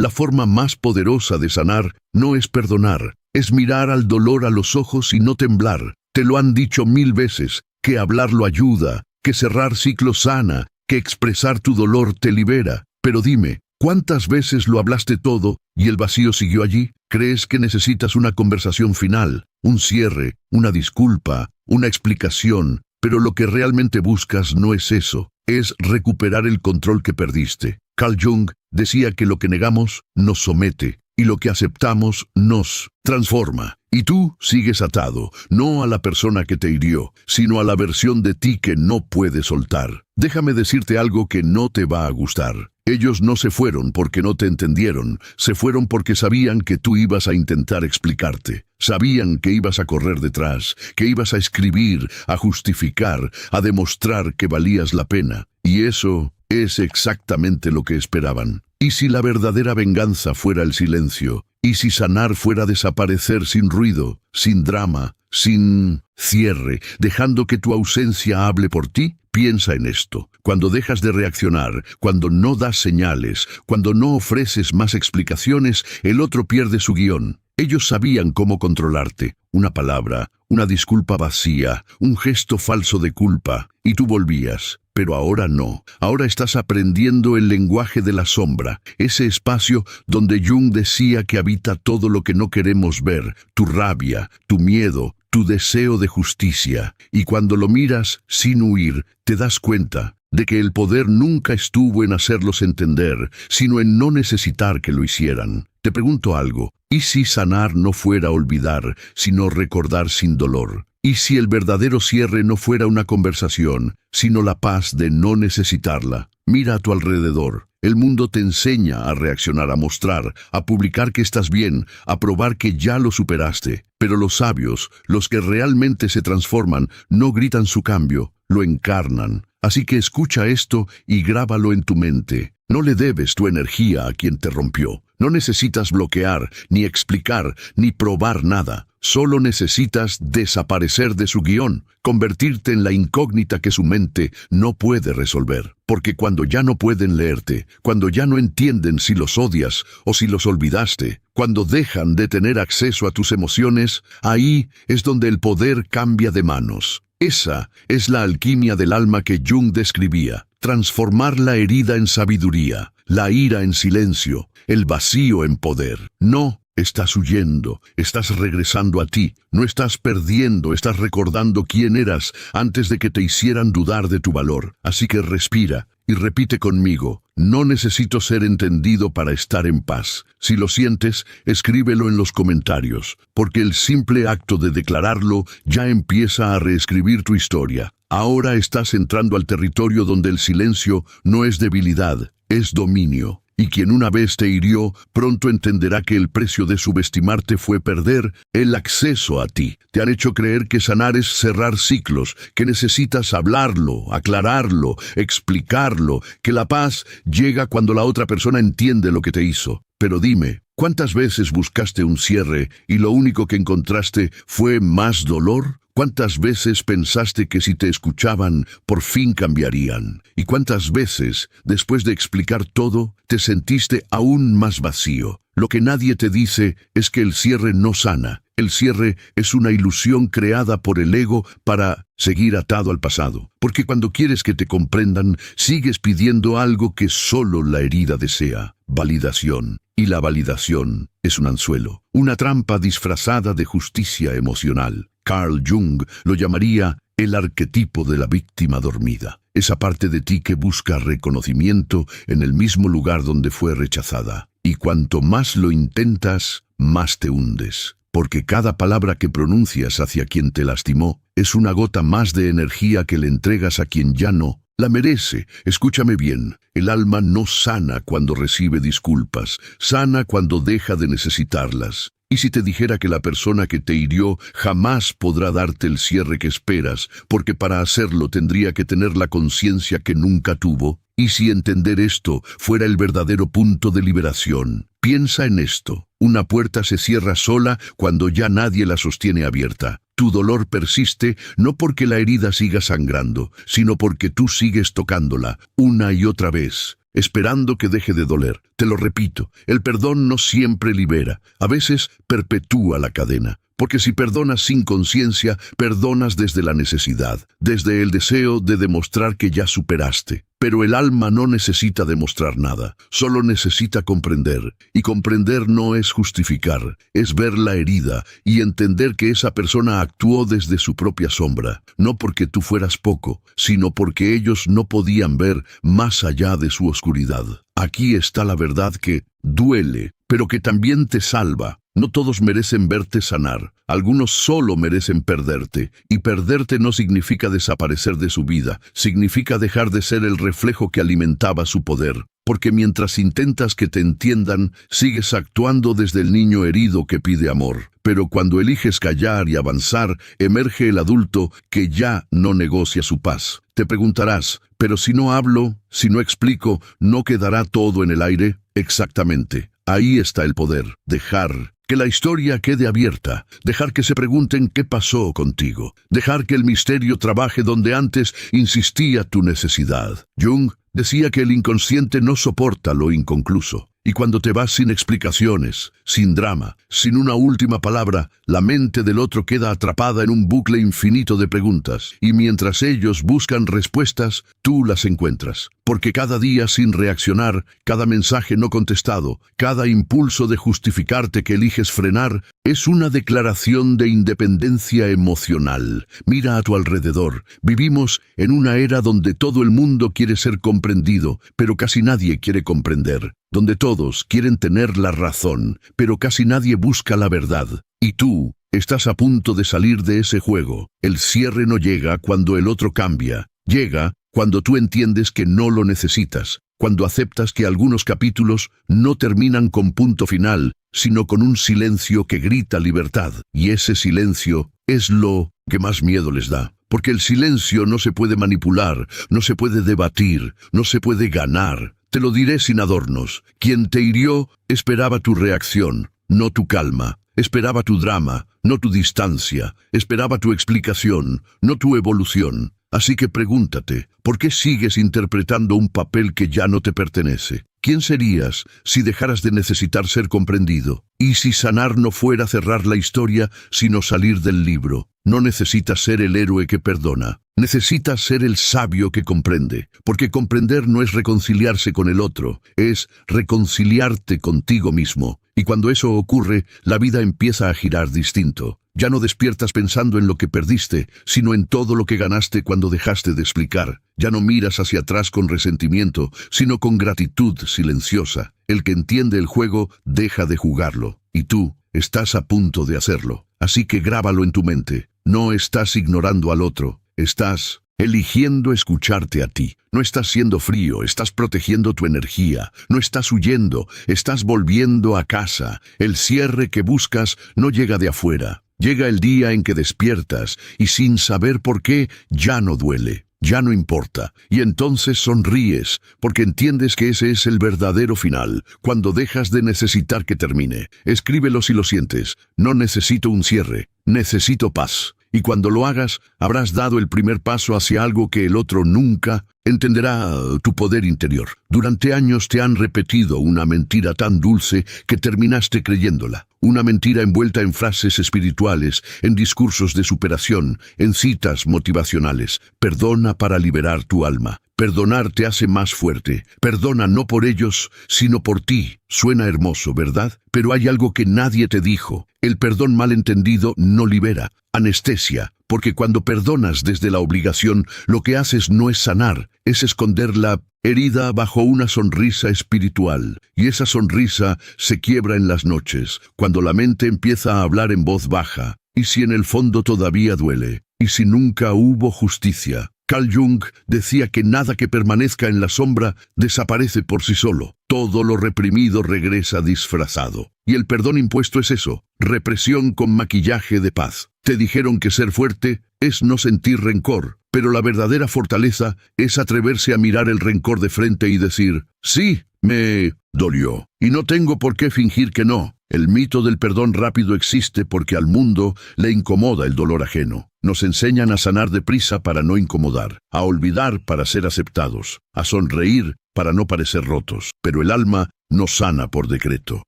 La forma más poderosa de sanar no es perdonar, es mirar al dolor a los ojos y no temblar. Te lo han dicho 1000 veces, que hablarlo ayuda, que cerrar ciclos sana, que expresar tu dolor te libera. Pero dime, ¿cuántas veces lo hablaste todo y el vacío siguió allí? ¿Crees que necesitas una conversación final, un cierre, una disculpa, una explicación? Pero lo que realmente buscas no es eso, es recuperar el control que perdiste. Carl Jung decía que lo que negamos nos somete y lo que aceptamos nos transforma. Y tú sigues atado, no a la persona que te hirió, sino a la versión de ti que no puedes soltar. Déjame decirte algo que no te va a gustar. Ellos no se fueron porque no te entendieron, se fueron porque sabían que tú ibas a intentar explicarte. Sabían que ibas a correr detrás, que ibas a escribir, a justificar, a demostrar que valías la pena. Y eso es exactamente lo que esperaban. ¿Y si la verdadera venganza fuera el silencio? ¿Y si sanar fuera desaparecer sin ruido, sin drama, sin cierre, dejando que tu ausencia hable por ti? Piensa en esto. Cuando dejas de reaccionar, cuando no das señales, cuando no ofreces más explicaciones, el otro pierde su guión. Ellos sabían cómo controlarte. Una palabra, una disculpa vacía, un gesto falso de culpa, y tú volvías. Pero ahora no. Ahora estás aprendiendo el lenguaje de la sombra, ese espacio donde Jung decía que habita todo lo que no queremos ver, tu rabia, tu miedo, tu deseo de justicia. Y cuando lo miras sin huir, te das cuenta de que el poder nunca estuvo en hacerlos entender, sino en no necesitar que lo hicieran. Te pregunto algo, ¿y si sanar no fuera olvidar, sino recordar sin dolor? ¿Y si el verdadero cierre no fuera una conversación, sino la paz de no necesitarla? Mira a tu alrededor. El mundo te enseña a reaccionar, a mostrar, a publicar que estás bien, a probar que ya lo superaste. Pero los sabios, los que realmente se transforman, no gritan su cambio, lo encarnan. Así que escucha esto y grábalo en tu mente. No le debes tu energía a quien te rompió. No necesitas bloquear, ni explicar, ni probar nada. Solo necesitas desaparecer de su guión, convertirte en la incógnita que su mente no puede resolver. Porque cuando ya no pueden leerte, cuando ya no entienden si los odias o si los olvidaste, cuando dejan de tener acceso a tus emociones, ahí es donde el poder cambia de manos. Esa es la alquimia del alma que Jung describía. Transformar la herida en sabiduría, la ira en silencio, el vacío en poder. No estás huyendo, estás regresando a ti. No estás perdiendo, estás recordando quién eras antes de que te hicieran dudar de tu valor. Así que respira y repite conmigo. No necesito ser entendido para estar en paz. Si lo sientes, escríbelo en los comentarios, porque el simple acto de declararlo ya empieza a reescribir tu historia. Ahora estás entrando al territorio donde el silencio no es debilidad, es dominio. Y quien una vez te hirió, pronto entenderá que el precio de subestimarte fue perder el acceso a ti. Te han hecho creer que sanar es cerrar ciclos, que necesitas hablarlo, aclararlo, explicarlo, que la paz llega cuando la otra persona entiende lo que te hizo. Pero dime, ¿cuántas veces buscaste un cierre y lo único que encontraste fue más dolor? ¿Cuántas veces pensaste que si te escuchaban, por fin cambiarían? ¿Y cuántas veces, después de explicar todo, te sentiste aún más vacío? Lo que nadie te dice es que el cierre no sana. El cierre es una ilusión creada por el ego para seguir atado al pasado. Porque cuando quieres que te comprendan, sigues pidiendo algo que solo la herida desea: validación. Y la validación es un anzuelo, una trampa disfrazada de justicia emocional. Carl Jung lo llamaría el arquetipo de la víctima dormida. Esa parte de ti que busca reconocimiento en el mismo lugar donde fue rechazada. Y cuanto más lo intentas, más te hundes. Porque cada palabra que pronuncias hacia quien te lastimó es una gota más de energía que le entregas a quien ya no la merece. Escúchame bien, el alma no sana cuando recibe disculpas, sana cuando deja de necesitarlas. Y si te dijera que la persona que te hirió jamás podrá darte el cierre que esperas, porque para hacerlo tendría que tener la conciencia que nunca tuvo? ¿Y si entender esto fuera el verdadero punto de liberación? Piensa en esto. Una puerta se cierra sola cuando ya nadie la sostiene abierta. Tu dolor persiste no porque la herida siga sangrando, sino porque tú sigues tocándola una y otra vez. esperando que deje de doler. Te lo repito, el perdón no siempre libera, a veces perpetúa la cadena. Porque si perdonas sin conciencia, perdonas desde la necesidad, desde el deseo de demostrar que ya superaste. Pero el alma no necesita demostrar nada, solo necesita comprender. Y comprender no es justificar, es ver la herida y entender que esa persona actuó desde su propia sombra, no porque tú fueras poco, sino porque ellos no podían ver más allá de su oscuridad. Aquí está la verdad que duele, pero que también te salva. No todos merecen verte sanar, algunos solo merecen perderte, y perderte no significa desaparecer de su vida, significa dejar de ser el reflejo que alimentaba su poder. Porque mientras intentas que te entiendan, sigues actuando desde el niño herido que pide amor. Pero cuando eliges callar y avanzar, emerge el adulto que ya no negocia su paz. Te preguntarás, ¿pero si no hablo, si no explico, no quedará todo en el aire? Exactamente. Ahí está el poder, dejar que la historia quede abierta, dejar que se pregunten qué pasó contigo, dejar que el misterio trabaje donde antes insistía tu necesidad. Jung decía que el inconsciente no soporta lo inconcluso. Y cuando te vas sin explicaciones, sin drama, sin una última palabra, la mente del otro queda atrapada en un bucle infinito de preguntas. Y mientras ellos buscan respuestas, tú las encuentras. Porque cada día sin reaccionar, cada mensaje no contestado, cada impulso de justificarte que eliges frenar, es una declaración de independencia emocional. Mira a tu alrededor. Vivimos en una era donde todo el mundo quiere ser comprendido, pero casi nadie quiere comprender. Donde todos quieren tener la razón, pero casi nadie busca la verdad. Y tú estás a punto de salir de ese juego. El cierre no llega cuando el otro cambia. Llega cuando tú entiendes que no lo necesitas, cuando aceptas que algunos capítulos no terminan con punto final, sino con un silencio que grita libertad. Y ese silencio es lo que más miedo les da. Porque el silencio no se puede manipular, no se puede debatir, no se puede ganar. Te lo diré sin adornos. Quien te hirió esperaba tu reacción, no tu calma. Esperaba tu drama, no tu distancia. Esperaba tu explicación, no tu evolución. Así que pregúntate, ¿por qué sigues interpretando un papel que ya no te pertenece? ¿Quién serías si dejaras de necesitar ser comprendido? Y si sanar no fuera cerrar la historia, sino salir del libro. No necesitas ser el héroe que perdona. Necesitas ser el sabio que comprende, porque comprender no es reconciliarse con el otro, es reconciliarte contigo mismo. Y cuando eso ocurre, la vida empieza a girar distinto. Ya no despiertas pensando en lo que perdiste, sino en todo lo que ganaste cuando dejaste de explicar. Ya no miras hacia atrás con resentimiento, sino con gratitud silenciosa. El que entiende el juego deja de jugarlo, y tú estás a punto de hacerlo. Así que grábalo en tu mente. No estás ignorando al otro. Estás eligiendo escucharte a ti. No estás siendo frío, estás protegiendo tu energía. No estás huyendo, estás volviendo a casa. El cierre que buscas no llega de afuera. Llega el día en que despiertas y sin saber por qué ya no duele, ya no importa. Y entonces sonríes porque entiendes que ese es el verdadero final, cuando dejas de necesitar que termine. Escríbelo si lo sientes. No necesito un cierre, necesito paz. Y cuando lo hagas, habrás dado el primer paso hacia algo que el otro nunca entenderá: tu poder interior. Durante años te han repetido una mentira tan dulce que terminaste creyéndola. Una mentira envuelta en frases espirituales, en discursos de superación, en citas motivacionales. Perdona para liberar tu alma. Perdonar te hace más fuerte. Perdona no por ellos, sino por ti. Suena hermoso, ¿verdad? Pero hay algo que nadie te dijo. El perdón malentendido no libera, anestesia, porque cuando perdonas desde la obligación, lo que haces no es sanar, es esconder la herida bajo una sonrisa espiritual. Y esa sonrisa se quiebra en las noches, cuando la mente empieza a hablar en voz baja. ¿Y si en el fondo todavía duele? ¿Y si nunca hubo justicia? Carl Jung decía que nada que permanezca en la sombra desaparece por sí solo. Todo lo reprimido regresa disfrazado. Y el perdón impuesto es eso, represión con maquillaje de paz. Te dijeron que ser fuerte es no sentir rencor, pero la verdadera fortaleza es atreverse a mirar el rencor de frente y decir: sí, me dolió, y no tengo por qué fingir que no. El mito del perdón rápido existe porque al mundo le incomoda el dolor ajeno. Nos enseñan a sanar deprisa para no incomodar, a olvidar para ser aceptados, a sonreír para no parecer rotos. Pero el alma no sana por decreto.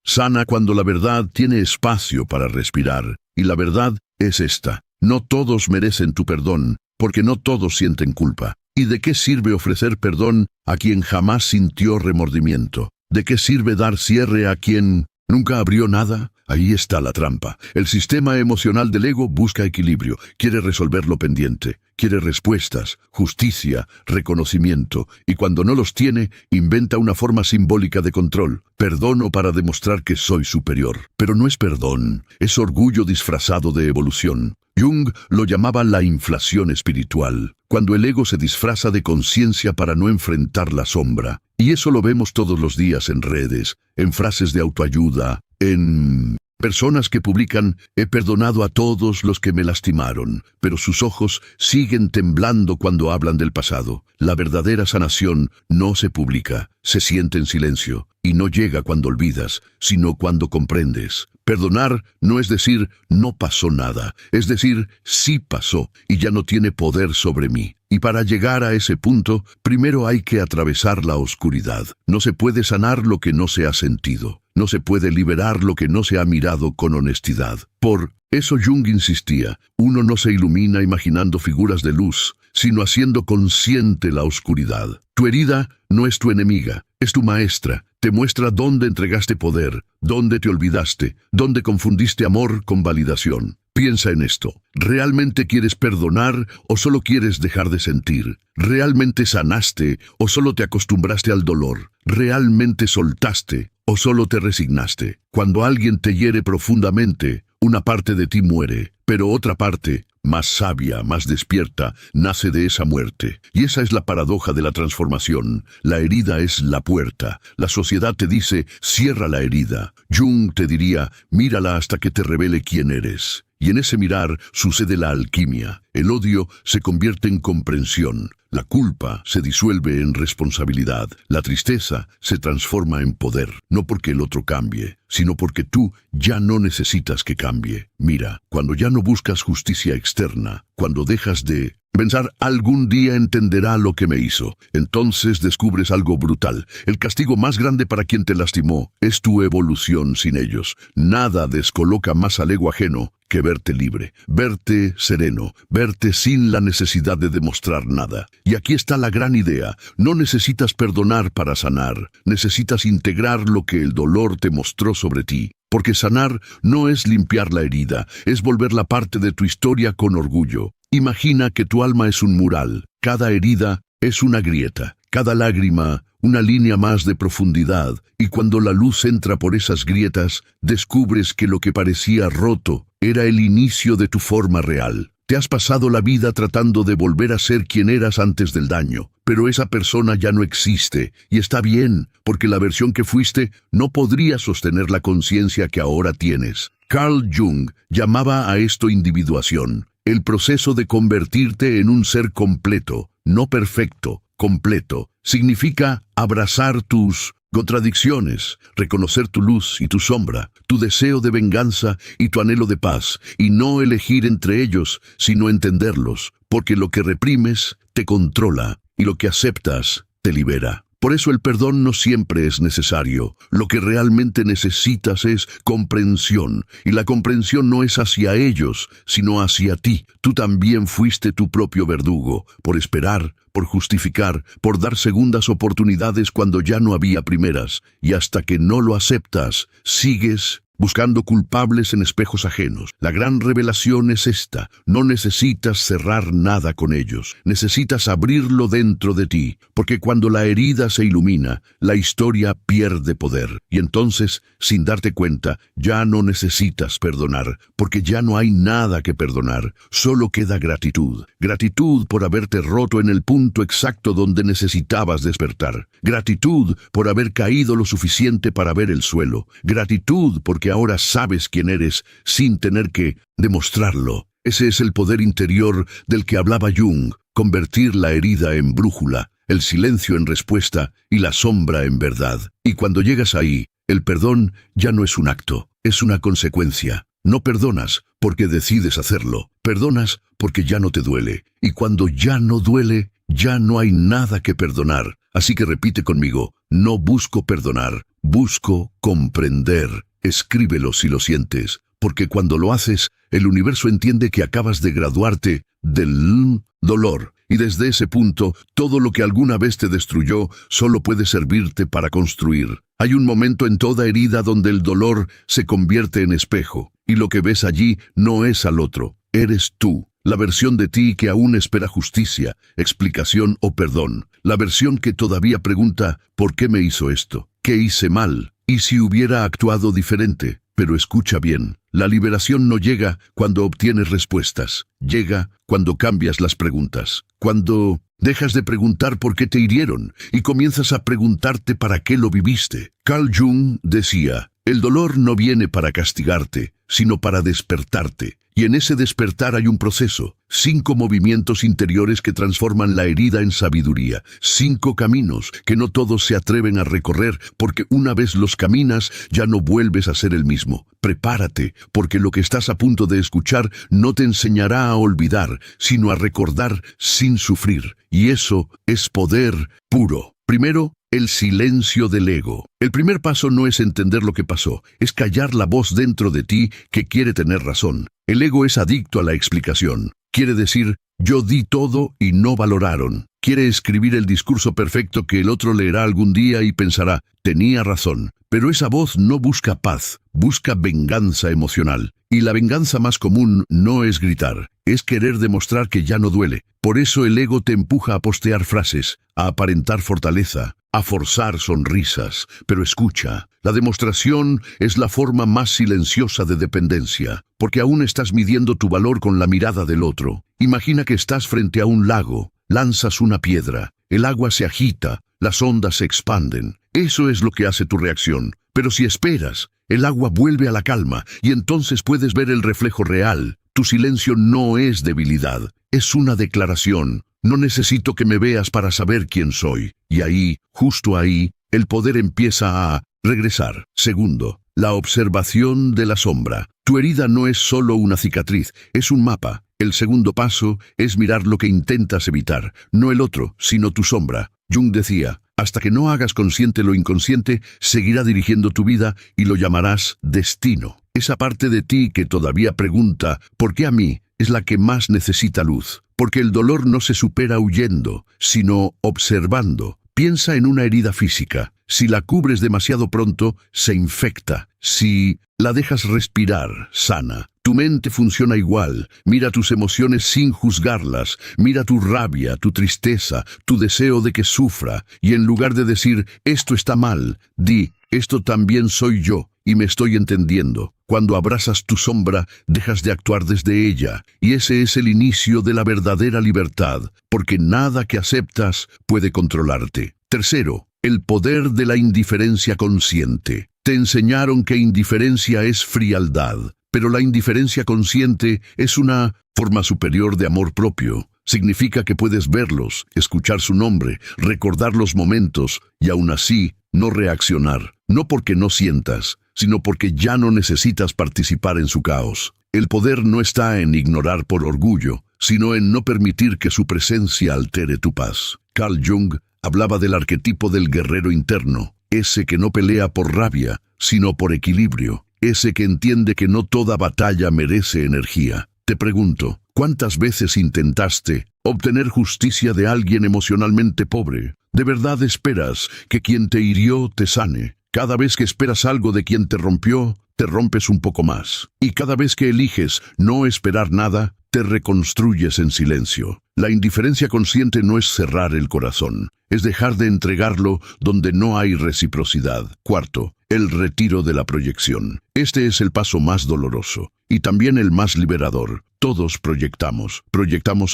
Sana cuando la verdad tiene espacio para respirar. Y la verdad es esta: no todos merecen tu perdón, porque no todos sienten culpa. ¿Y de qué sirve ofrecer perdón a quien jamás sintió remordimiento? ¿De qué sirve dar cierre a quien nunca abrió nada? Ahí está la trampa. El sistema emocional del ego busca equilibrio, quiere resolver lo pendiente, quiere respuestas, justicia, reconocimiento, y cuando no los tiene, inventa una forma simbólica de control. Perdono para demostrar que soy superior. Pero no es perdón, es orgullo disfrazado de evolución. Jung lo llamaba la inflación espiritual, cuando el ego se disfraza de conciencia para no enfrentar la sombra. Y eso lo vemos todos los días en redes, en frases de autoayuda, en personas que publican: he perdonado a todos los que me lastimaron, pero sus ojos siguen temblando cuando hablan del pasado. La verdadera sanación no se publica, se siente en silencio, y no llega cuando olvidas, sino cuando comprendes. Perdonar no es decir no pasó nada, es decir sí pasó y ya no tiene poder sobre mí. Y para llegar a ese punto, primero hay que atravesar la oscuridad. No se puede sanar lo que no se ha sentido. No se puede liberar lo que no se ha mirado con honestidad. Por eso Jung insistía: uno no se ilumina imaginando figuras de luz, sino haciendo consciente la oscuridad. Tu herida no es tu enemiga, es tu maestra. Te muestra dónde entregaste poder, dónde te olvidaste, dónde confundiste amor con validación. Piensa en esto: ¿realmente quieres perdonar o solo quieres dejar de sentir? ¿Realmente sanaste o solo te acostumbraste al dolor? ¿Realmente soltaste o solo te resignaste? Cuando alguien te hiere profundamente, una parte de ti muere, pero otra parte, más sabia, más despierta, nace de esa muerte. Y esa es la paradoja de la transformación. La herida es la puerta. La sociedad te dice: cierra la herida. Jung te diría: mírala hasta que te revele quién eres. Y en ese mirar sucede la alquimia. El odio se convierte en comprensión. La culpa se disuelve en responsabilidad. La tristeza se transforma en poder. No porque el otro cambie, sino porque tú ya no necesitas que cambie. Mira, cuando ya no buscas justicia externa, cuando dejas de pensar algún día entenderá lo que me hizo, entonces descubres algo brutal. El castigo más grande para quien te lastimó es tu evolución sin ellos. Nada descoloca más al ego ajeno que verte libre, verte sereno, verte sin la necesidad de demostrar nada. Y aquí está la gran idea: no necesitas perdonar para sanar, necesitas integrar lo que el dolor te mostró sobre ti. Porque sanar no es limpiar la herida, es volver la parte de tu historia con orgullo. Imagina que tu alma es un mural, cada herida es una grieta, cada lágrima una línea más de profundidad, y cuando la luz entra por esas grietas, descubres que lo que parecía roto era el inicio de tu forma real. Te has pasado la vida tratando de volver a ser quien eras antes del daño, pero esa persona ya no existe, y está bien, porque la versión que fuiste no podría sostener la conciencia que ahora tienes. Carl Jung llamaba a esto individuación, el proceso de convertirte en un ser completo, no perfecto, completo. Significa abrazar tus contradicciones, reconocer tu luz y tu sombra, tu deseo de venganza y tu anhelo de paz, y no elegir entre ellos, sino entenderlos, porque lo que reprimes te controla y lo que aceptas te libera. Por eso el perdón no siempre es necesario. Lo que realmente necesitas es comprensión, y la comprensión no es hacia ellos, sino hacia ti. Tú también fuiste tu propio verdugo, por esperar, por justificar, por dar segundas oportunidades cuando ya no había primeras, y hasta que no lo aceptas, sigues buscando culpables en espejos ajenos. La gran revelación es esta: no necesitas cerrar nada con ellos, necesitas abrirlo dentro de ti, porque cuando la herida se ilumina, la historia pierde poder, y entonces, sin darte cuenta, ya no necesitas perdonar, porque ya no hay nada que perdonar, solo queda gratitud. Gratitud por haberte roto en el punto exacto donde necesitabas despertar, gratitud por haber caído lo suficiente para ver el suelo, gratitud porque ahora sabes quién eres sin tener que demostrarlo. Ese es el poder interior del que hablaba Jung: convertir la herida en brújula, el silencio en respuesta y la sombra en verdad. Y cuando llegas ahí, el perdón ya no es un acto, es una consecuencia. No perdonas porque decides hacerlo. Perdonas porque ya no te duele. Y cuando ya no duele, ya no hay nada que perdonar. Así que repite conmigo: no busco perdonar, busco comprender. Escríbelo si lo sientes, porque cuando lo haces, el universo entiende que acabas de graduarte del dolor. Y desde ese punto, todo lo que alguna vez te destruyó solo puede servirte para construir. Hay un momento en toda herida donde el dolor se convierte en espejo, y lo que ves allí no es al otro, eres tú. La versión de ti que aún espera justicia, explicación o perdón. La versión que todavía pregunta: ¿por qué me hizo esto? ¿Qué hice mal? ¿Y si hubiera actuado diferente? Pero escucha bien, la liberación no llega cuando obtienes respuestas. Llega cuando cambias las preguntas. Cuando dejas de preguntar por qué te hirieron y comienzas a preguntarte para qué lo viviste. Carl Jung decía: el dolor no viene para castigarte, sino para despertarte. Y en ese despertar hay un proceso, 5 movimientos interiores que transforman la herida en sabiduría, 5 caminos que no todos se atreven a recorrer, porque una vez los caminas ya no vuelves a ser el mismo. Prepárate, porque lo que estás a punto de escuchar no te enseñará a olvidar, sino a recordar sin sufrir. Y eso es poder puro. Primero, el silencio del ego. El primer paso no es entender lo que pasó, es callar la voz dentro de ti que quiere tener razón. El ego es adicto a la explicación. Quiere decir: yo di todo y no valoraron. Quiere escribir el discurso perfecto que el otro leerá algún día y pensará: tenía razón. Pero esa voz no busca paz, busca venganza emocional. Y la venganza más común no es gritar, es querer demostrar que ya no duele. Por eso el ego te empuja a postear frases, a aparentar fortaleza, a forzar sonrisas. Pero escucha, la demostración es la forma más silenciosa de dependencia, porque aún estás midiendo tu valor con la mirada del otro. Imagina que estás frente a un lago, lanzas una piedra, el agua se agita, las ondas se expanden. Eso es lo que hace tu reacción. Pero si esperas, el agua vuelve a la calma y entonces puedes ver el reflejo real. Tu silencio no es debilidad, es una declaración. No necesito que me veas para saber quién soy. Y ahí, justo ahí, el poder empieza a regresar. Segundo, la observación de la sombra. Tu herida no es solo una cicatriz, es un mapa. El segundo paso es mirar lo que intentas evitar, no el otro, sino tu sombra. Jung decía: hasta que no hagas consciente lo inconsciente, seguirá dirigiendo tu vida y lo llamarás destino. Esa parte de ti que todavía pregunta: ¿por qué a mí?, es la que más necesita luz. Porque el dolor no se supera huyendo, sino observando. Piensa en una herida física. Si la cubres demasiado pronto, se infecta. Si la dejas respirar, sana. Tu mente funciona igual. Mira tus emociones sin juzgarlas. Mira tu rabia, tu tristeza, tu deseo de que sufra. Y en lugar de decir: esto está mal, di: esto también soy yo y me estoy entendiendo. Cuando abrazas tu sombra, dejas de actuar desde ella. Y ese es el inicio de la verdadera libertad, porque nada que aceptas puede controlarte. Tercero, el poder de la indiferencia consciente. Te enseñaron que indiferencia es frialdad, pero la indiferencia consciente es una forma superior de amor propio. Significa que puedes verlos, escuchar su nombre, recordar los momentos y aún así no reaccionar. No porque no sientas, sino porque ya no necesitas participar en su caos. El poder no está en ignorar por orgullo, sino en no permitir que su presencia altere tu paz. Carl Jung hablaba del arquetipo del guerrero interno, ese que no pelea por rabia, sino por equilibrio, ese que entiende que no toda batalla merece energía. Te pregunto, ¿cuántas veces intentaste obtener justicia de alguien emocionalmente pobre? ¿De verdad esperas que quien te hirió te sane? Cada vez que esperas algo de quien te rompió, te rompes un poco más. Y cada vez que eliges no esperar nada, te reconstruyes en silencio. La indiferencia consciente no es cerrar el corazón, es dejar de entregarlo donde no hay reciprocidad. Cuarto, el retiro de la proyección. Este es el paso más doloroso y también el más liberador. Todos proyectamos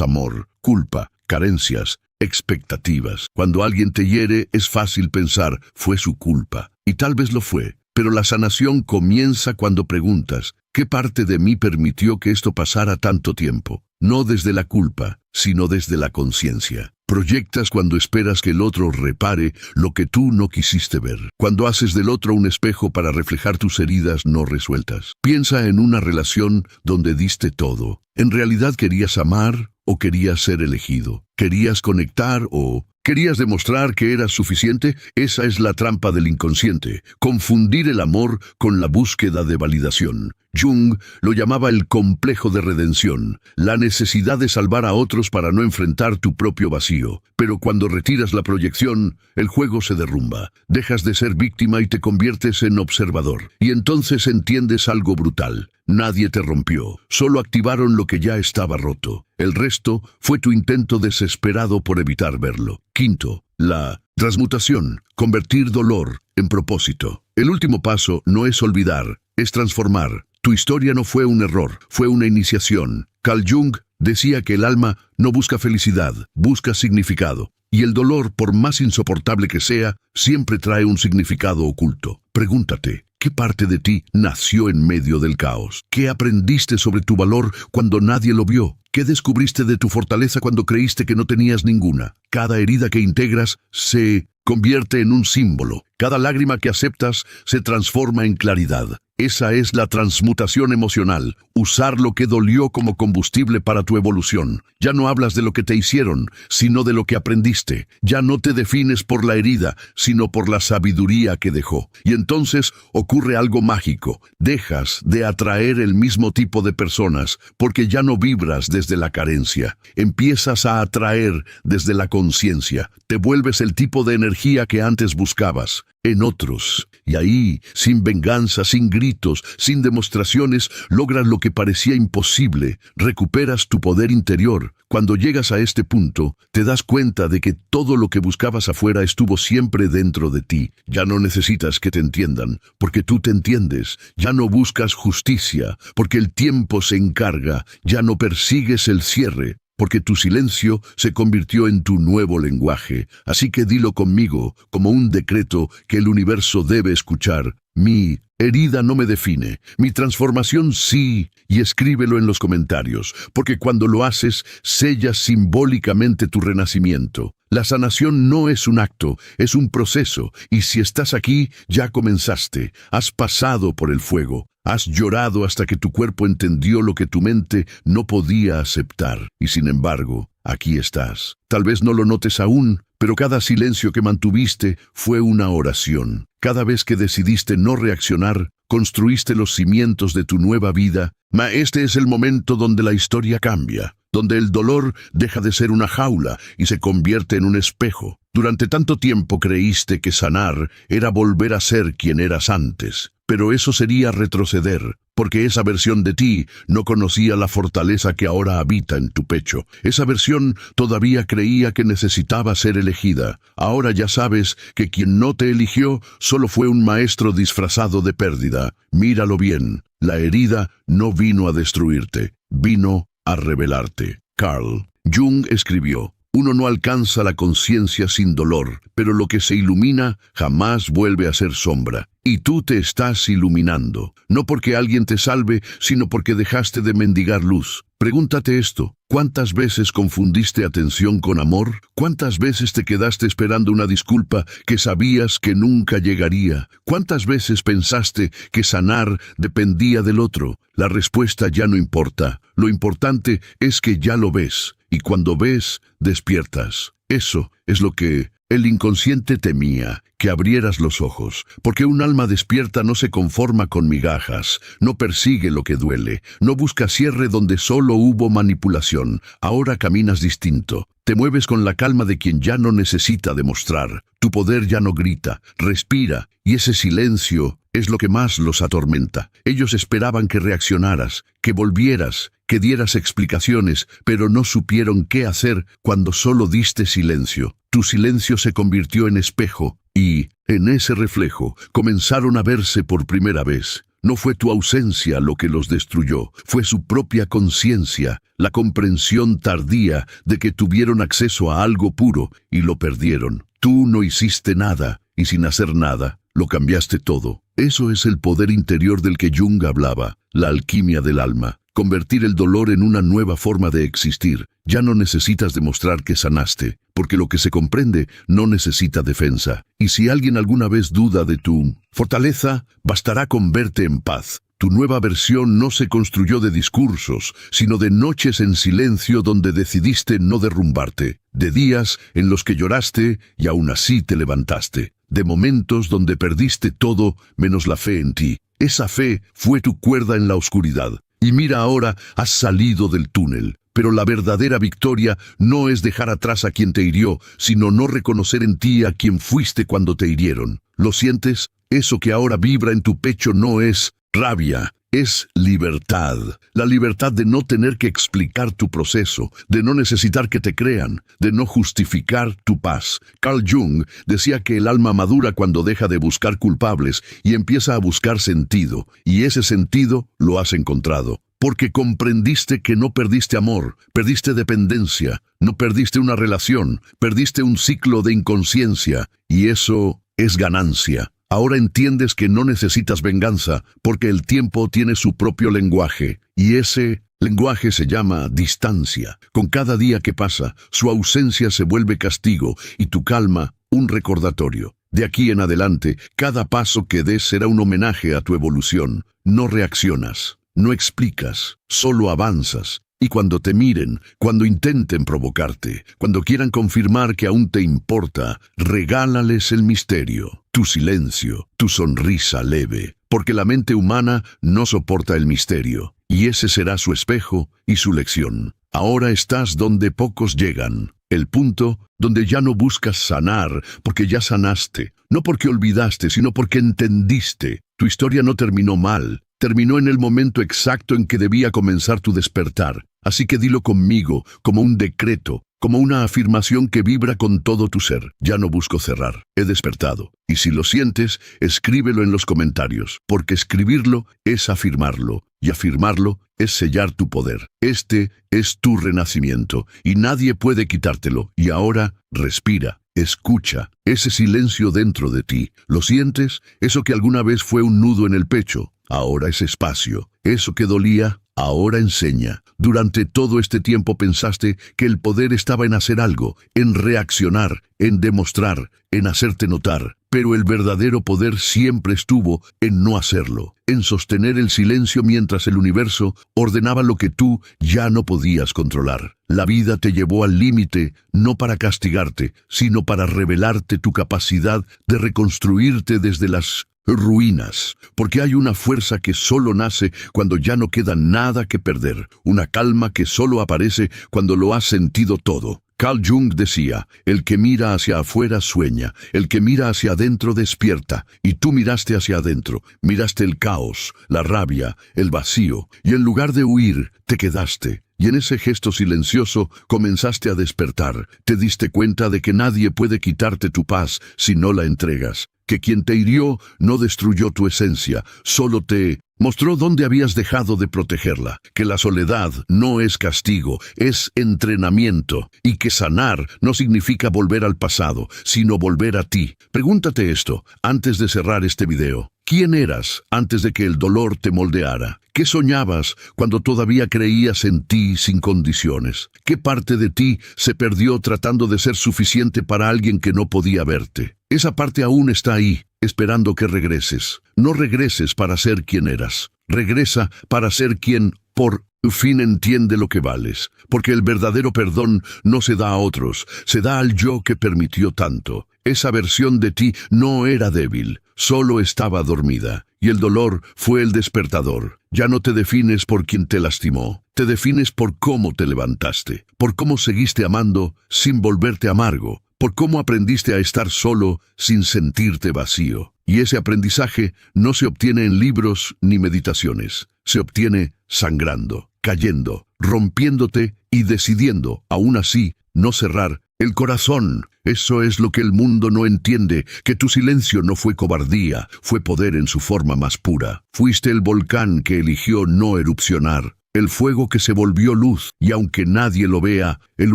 amor, culpa, carencias, expectativas. Cuando alguien te hiere, es fácil pensar: fue su culpa. Y tal vez lo fue, pero la sanación comienza cuando preguntas: ¿qué parte de mí permitió que esto pasara tanto tiempo? No desde la culpa, sino desde la conciencia. Proyectas cuando esperas que el otro repare lo que tú no quisiste ver. Cuando haces del otro un espejo para reflejar tus heridas no resueltas. Piensa en una relación donde diste todo. ¿En realidad querías amar o querías ser elegido? ¿Querías conectar o querías demostrar que eras suficiente? Esa es la trampa del inconsciente. Confundir el amor con la búsqueda de validación. Jung lo llamaba el complejo de redención, la necesidad de salvar a otros para no enfrentar tu propio vacío. Pero cuando retiras la proyección, el juego se derrumba. Dejas de ser víctima y te conviertes en observador. Y entonces entiendes algo brutal. Nadie te rompió, solo activaron lo que ya estaba roto. El resto fue tu intento desesperado por evitar verlo. Quinto, la transmutación, convertir dolor en propósito. El último paso no es olvidar, es transformar. Tu historia no fue un error, fue una iniciación. Carl Jung decía que el alma no busca felicidad, busca significado. Y el dolor, por más insoportable que sea, siempre trae un significado oculto. Pregúntate, ¿qué parte de ti nació en medio del caos? ¿Qué aprendiste sobre tu valor cuando nadie lo vio? ¿Qué descubriste de tu fortaleza cuando creíste que no tenías ninguna? Cada herida que integras se convierte en un símbolo. Cada lágrima que aceptas se transforma en claridad. Esa es la transmutación emocional, usar lo que dolió como combustible para tu evolución. Ya no hablas de lo que te hicieron, sino de lo que aprendiste. Ya no te defines por la herida, sino por la sabiduría que dejó. Y entonces ocurre algo mágico. Dejas de atraer el mismo tipo de personas, porque ya no vibras desde la carencia. Empiezas a atraer desde la conciencia. Te vuelves el tipo de energía que antes buscabas en otros. Y ahí, sin venganza, sin gritos, sin demostraciones, logras lo que parecía imposible. Recuperas tu poder interior. Cuando llegas a este punto, te das cuenta de que todo lo que buscabas afuera estuvo siempre dentro de ti. Ya no necesitas que te entiendan, porque tú te entiendes. Ya no buscas justicia, porque el tiempo se encarga. Ya no persigues el cierre, porque tu silencio se convirtió en tu nuevo lenguaje. Así que dilo conmigo, como un decreto que el universo debe escuchar. Mi herida no me define, mi transformación sí, y escríbelo en los comentarios, porque cuando lo haces, sellas simbólicamente tu renacimiento. La sanación no es un acto, es un proceso, y si estás aquí, ya comenzaste, has pasado por el fuego. Has llorado hasta que tu cuerpo entendió lo que tu mente no podía aceptar. Y sin embargo, aquí estás. Tal vez no lo notes aún, pero cada silencio que mantuviste fue una oración. Cada vez que decidiste no reaccionar, construiste los cimientos de tu nueva vida. Este es el momento donde la historia cambia, donde el dolor deja de ser una jaula y se convierte en un espejo. Durante tanto tiempo creíste que sanar era volver a ser quien eras antes. Pero eso sería retroceder, porque esa versión de ti no conocía la fortaleza que ahora habita en tu pecho. Esa versión todavía creía que necesitaba ser elegida. Ahora ya sabes que quien no te eligió solo fue un maestro disfrazado de pérdida. Míralo bien, la herida no vino a destruirte, vino a revelarte. Carl Jung escribió: uno no alcanza la conciencia sin dolor, pero lo que se ilumina jamás vuelve a ser sombra. Y tú te estás iluminando, no porque alguien te salve, sino porque dejaste de mendigar luz. Pregúntate esto: ¿cuántas veces confundiste atención con amor? ¿Cuántas veces te quedaste esperando una disculpa que sabías que nunca llegaría? ¿Cuántas veces pensaste que sanar dependía del otro? La respuesta ya no importa. Lo importante es que ya lo ves. Y cuando ves, despiertas. Eso es lo que el inconsciente temía, que abrieras los ojos, porque un alma despierta no se conforma con migajas, no persigue lo que duele, no busca cierre donde solo hubo manipulación. Ahora caminas distinto. Te mueves con la calma de quien ya no necesita demostrar. Tu poder ya no grita, respira, y ese silencio es lo que más los atormenta. Ellos esperaban que reaccionaras, que volvieras, que dieras explicaciones, pero no supieron qué hacer cuando solo diste silencio. Tu silencio se convirtió en espejo, y, en ese reflejo, comenzaron a verse por primera vez. No fue tu ausencia lo que los destruyó, fue su propia conciencia, la comprensión tardía de que tuvieron acceso a algo puro y lo perdieron. Tú no hiciste nada, y sin hacer nada, lo cambiaste todo. Eso es el poder interior del que Jung hablaba, la alquimia del alma. convertir el dolor en una nueva forma de existir. Ya no necesitas demostrar que sanaste, porque lo que se comprende no necesita defensa. Y si alguien alguna vez duda de tu fortaleza, bastará con verte en paz. Tu nueva versión no se construyó de discursos, sino de noches en silencio donde decidiste no derrumbarte, de días en los que lloraste y aún así te levantaste, de momentos donde perdiste todo menos la fe en ti. Esa fe fue tu cuerda en la oscuridad. Y mira ahora, has salido del túnel. Pero la verdadera victoria no es dejar atrás a quien te hirió, sino no reconocer en ti a quien fuiste cuando te hirieron. ¿Lo sientes? Eso que ahora vibra en tu pecho no es rabia, es libertad. La libertad de no tener que explicar tu proceso, de no necesitar que te crean, de no justificar tu paz. Carl Jung decía que el alma madura cuando deja de buscar culpables y empieza a buscar sentido, y ese sentido lo has encontrado. Porque comprendiste que no perdiste amor, perdiste dependencia, no perdiste una relación, perdiste un ciclo de inconsciencia, y eso es ganancia. Ahora entiendes que no necesitas venganza, porque el tiempo tiene su propio lenguaje, y ese lenguaje se llama distancia. Con cada día que pasa, su ausencia se vuelve castigo, y tu calma, un recordatorio. De aquí en adelante, cada paso que des será un homenaje a tu evolución. No reaccionas. No explicas, solo avanzas. Y cuando te miren, cuando intenten provocarte, cuando quieran confirmar que aún te importa, regálales el misterio, tu silencio, tu sonrisa leve, porque la mente humana no soporta el misterio, y ese será su espejo y su lección. Ahora estás donde pocos llegan, el punto donde ya no buscas sanar, porque ya sanaste, no porque olvidaste, sino porque entendiste. Tu historia no terminó mal. Terminó en el momento exacto en que debía comenzar tu despertar. Así que dilo conmigo, como un decreto, como una afirmación que vibra con todo tu ser. Ya no busco cerrar, he despertado. Y si lo sientes, escríbelo en los comentarios, porque escribirlo es afirmarlo, y afirmarlo es sellar tu poder. Este es tu renacimiento, y nadie puede quitártelo. Y ahora, respira. Escucha, ese silencio dentro de ti. ¿Lo sientes? Eso que alguna vez fue un nudo en el pecho, ahora es espacio. Eso que dolía, ahora enseña. Durante todo este tiempo pensaste que el poder estaba en hacer algo, en reaccionar, en demostrar, en hacerte notar. Pero el verdadero poder siempre estuvo en no hacerlo, en sostener el silencio mientras el universo ordenaba lo que tú ya no podías controlar. La vida te llevó al límite, no para castigarte, sino para revelarte tu capacidad de reconstruirte desde las ruinas, porque hay una fuerza que solo nace cuando ya no queda nada que perder, una calma que solo aparece cuando lo has sentido todo. Carl Jung decía, el que mira hacia afuera sueña, el que mira hacia adentro despierta, y tú miraste hacia adentro, miraste el caos, la rabia, el vacío, y en lugar de huir, te quedaste. Y en ese gesto silencioso comenzaste a despertar, te diste cuenta de que nadie puede quitarte tu paz si no la entregas, que quien te hirió no destruyó tu esencia, solo te mostró dónde habías dejado de protegerla, que la soledad no es castigo, es entrenamiento, y que sanar no significa volver al pasado, sino volver a ti. Pregúntate esto, antes de cerrar este video. ¿Quién eras antes de que el dolor te moldeara? ¿Qué soñabas cuando todavía creías en ti sin condiciones? ¿Qué parte de ti se perdió tratando de ser suficiente para alguien que no podía verte? Esa parte aún está ahí, esperando que regreses. No regreses para ser quien eras. Regresa para ser quien, por fin, entiende lo que vales. Porque el verdadero perdón no se da a otros, se da al yo que permitió tanto. Esa versión de ti no era débil, solo estaba dormida. Y el dolor fue el despertador. Ya no te defines por quien te lastimó. Te defines por cómo te levantaste, por cómo seguiste amando sin volverte amargo, por cómo aprendiste a estar solo sin sentirte vacío. Y ese aprendizaje no se obtiene en libros ni meditaciones. Se obtiene sangrando, cayendo, rompiéndote y decidiendo, aún así, no cerrar el corazón. Eso es lo que el mundo no entiende, que tu silencio no fue cobardía, fue poder en su forma más pura. Fuiste el volcán que eligió no erupcionar. el fuego que se volvió luz, y aunque nadie lo vea, el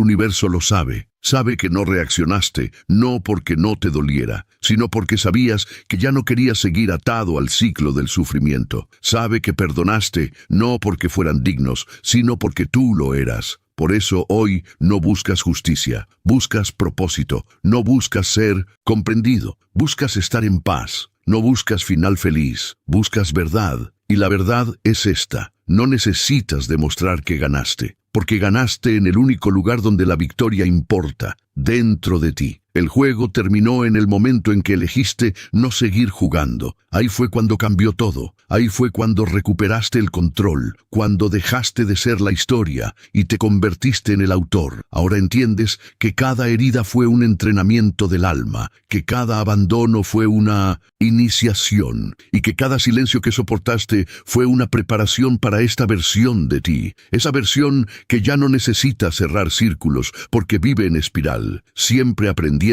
universo lo sabe. Sabe que no reaccionaste, no porque no te doliera, sino porque sabías que ya no querías seguir atado al ciclo del sufrimiento. Sabe que perdonaste, no porque fueran dignos, sino porque tú lo eras. Por eso hoy no buscas justicia, buscas propósito, no buscas ser comprendido, buscas estar en paz, no buscas final feliz, buscas verdad. Y la verdad es esta: no necesitas demostrar que ganaste, porque ganaste en el único lugar donde la victoria importa, dentro de ti. El juego terminó en el momento en que elegiste no seguir jugando. Ahí fue cuando cambió todo. Ahí fue cuando recuperaste el control, cuando dejaste de ser la historia y te convertiste en el autor. Ahora entiendes que cada herida fue un entrenamiento del alma, que cada abandono fue una iniciación y que cada silencio que soportaste fue una preparación para esta versión de ti. Esa versión que ya no necesita cerrar círculos porque vive en espiral, siempre aprendiendo,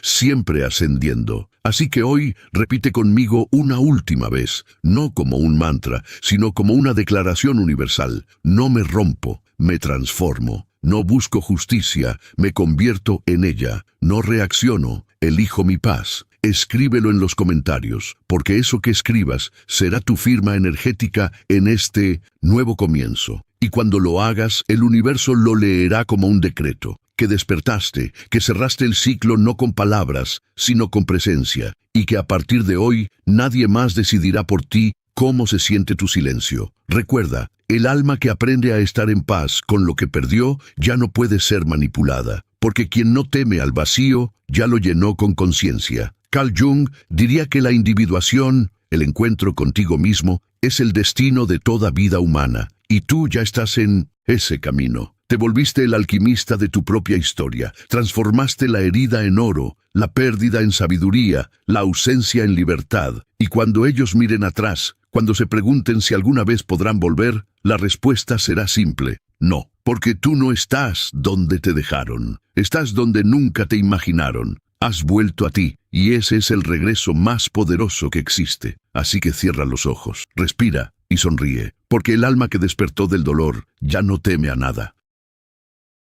siempre ascendiendo. Así que hoy repite conmigo una última vez, no como un mantra, sino como una declaración universal. No me rompo, me transformo. No busco justicia, me convierto en ella. No reacciono, elijo mi paz. Escríbelo en los comentarios, porque eso que escribas será tu firma energética en este nuevo comienzo. Y cuando lo hagas, el universo lo leerá como un decreto. Que despertaste, que cerraste el ciclo no con palabras, sino con presencia, y que a partir de hoy nadie más decidirá por ti cómo se siente tu silencio. Recuerda, el alma que aprende a estar en paz con lo que perdió ya no puede ser manipulada, porque quien no teme al vacío ya lo llenó con conciencia. Carl Jung diría que la individuación, el encuentro contigo mismo, es el destino de toda vida humana, y tú ya estás en ese camino. Te volviste el alquimista de tu propia historia, transformaste la herida en oro, la pérdida en sabiduría, la ausencia en libertad. Y cuando ellos miren atrás, cuando se pregunten si alguna vez podrán volver, la respuesta será simple: no, porque tú no estás donde te dejaron, estás donde nunca te imaginaron. Has vuelto a ti, y ese es el regreso más poderoso que existe. Así que cierra los ojos, respira y sonríe, porque el alma que despertó del dolor ya no teme a nada.